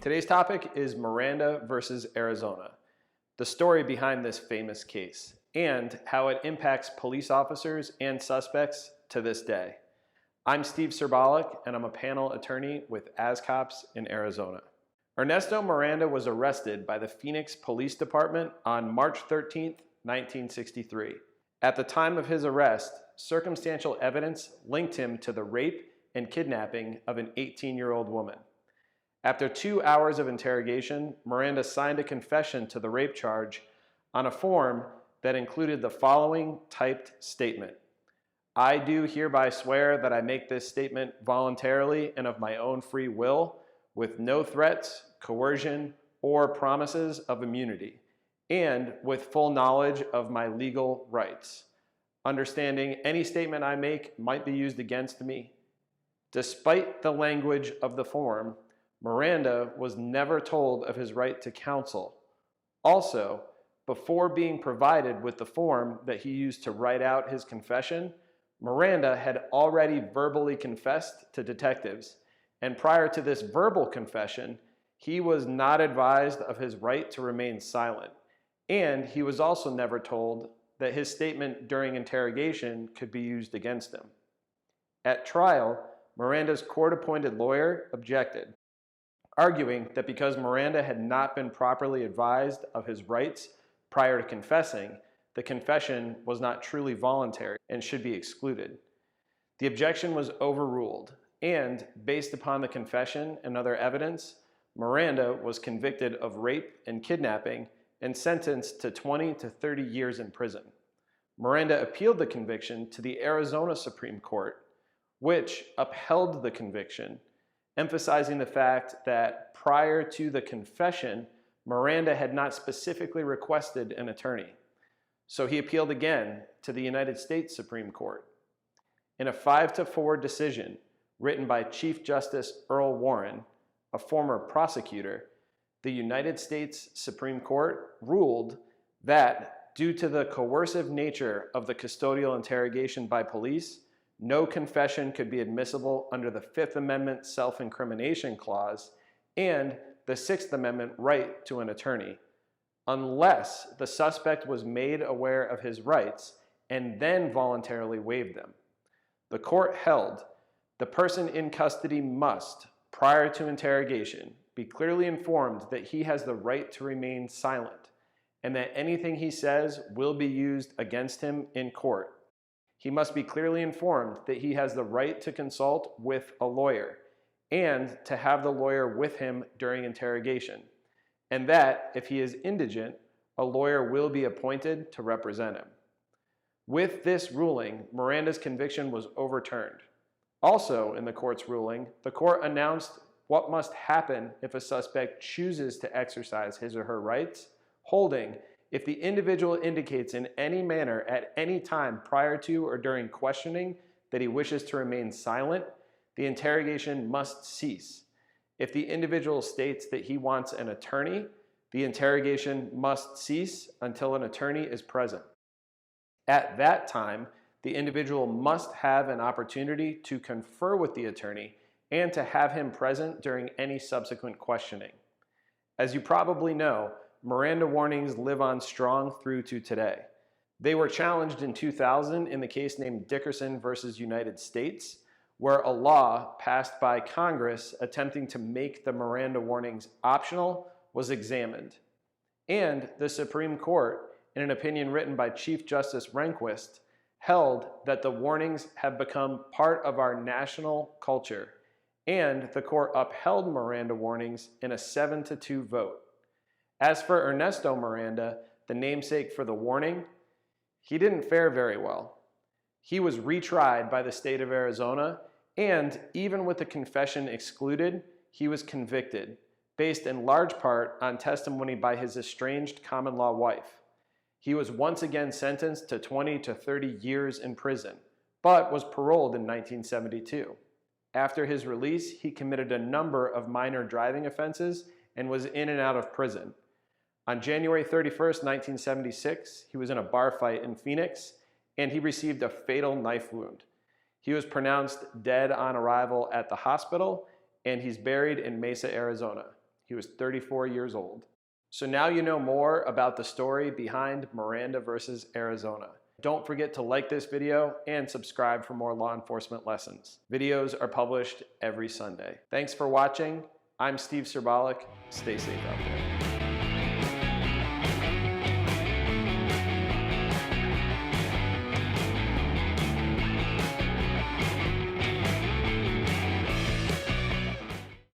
Today's topic is Miranda versus Arizona, the story behind this famous case, and how it impacts police officers and suspects to this day. I'm Steve Serbalik, and I'm a panel attorney with ASCOPS in Arizona. Ernesto Miranda was arrested by the Phoenix Police Department on March 13, 1963. At the time of his arrest, circumstantial evidence linked him to the rape and kidnapping of an 18-year-old woman. After 2 hours of interrogation, Miranda signed a confession to the rape charge on a form that included the following typed statement: "I do hereby swear that I make this statement voluntarily and of my own free will, with no threats, coercion, or promises of immunity, and with full knowledge of my legal rights, understanding any statement I make might be used against me." Despite the language of the form, Miranda was never told of his right to counsel. Also, before being provided with the form that he used to write out his confession, Miranda had already verbally confessed to detectives, and prior to this verbal confession, he was not advised of his right to remain silent, and he was also never told that his statement during interrogation could be used against him. At trial, Miranda's court-appointed lawyer objected, arguing that because Miranda had not been properly advised of his rights prior to confessing, the confession was not truly voluntary and should be excluded. The objection was overruled, and based upon the confession and other evidence, Miranda was convicted of rape and kidnapping and sentenced to 20 to 30 years in prison. Miranda appealed the conviction to the Arizona Supreme Court, which upheld the conviction, emphasizing the fact that prior to the confession, Miranda had not specifically requested an attorney. So he appealed again to the United States Supreme Court. In a 5-4 decision written by Chief Justice Earl Warren, a former prosecutor, the United States Supreme Court ruled that due to the coercive nature of the custodial interrogation by police, no confession could be admissible under the Fifth Amendment self-incrimination clause and the Sixth Amendment right to an attorney, unless the suspect was made aware of his rights and then voluntarily waived them. The court held the person in custody must, prior to interrogation, be clearly informed that he has the right to remain silent and that anything he says will be used against him in court. He must be clearly informed that he has the right to consult with a lawyer and to have the lawyer with him during interrogation, and that if he is indigent, a lawyer will be appointed to represent him. With this ruling, Miranda's conviction was overturned. Also in the court's ruling, the court announced what must happen if a suspect chooses to exercise his or her rights, holding if the individual indicates in any manner at any time prior to or during questioning that he wishes to remain silent, the interrogation must cease. If the individual states that he wants an attorney, the interrogation must cease until an attorney is present. At that time, the individual must have an opportunity to confer with the attorney and to have him present during any subsequent questioning. As you probably know, Miranda warnings live on strong through to today. They were challenged in 2000 in the case named Dickerson versus United States, where a law passed by Congress attempting to make the Miranda warnings optional was examined. And the Supreme Court, in an opinion written by Chief Justice Rehnquist, held that the warnings have become part of our national culture, and the court upheld Miranda warnings in a 7-2 vote. As for Ernesto Miranda, the namesake for the warning, he didn't fare very well. He was retried by the state of Arizona, and even with the confession excluded, he was convicted, based in large part on testimony by his estranged common-law wife. He was once again sentenced to 20 to 30 years in prison, but was paroled in 1972. After his release, he committed a number of minor driving offenses and was in and out of prison. On January 31st, 1976, he was in a bar fight in Phoenix, and he received a fatal knife wound. He was pronounced dead on arrival at the hospital, and he's buried in Mesa, Arizona. He was 34 years old. So now you know more about the story behind Miranda versus Arizona. Don't forget to like this video and subscribe for more law enforcement lessons. Videos are published every Sunday. Thanks for watching. I'm Steve Cerbalic. Stay safe out there.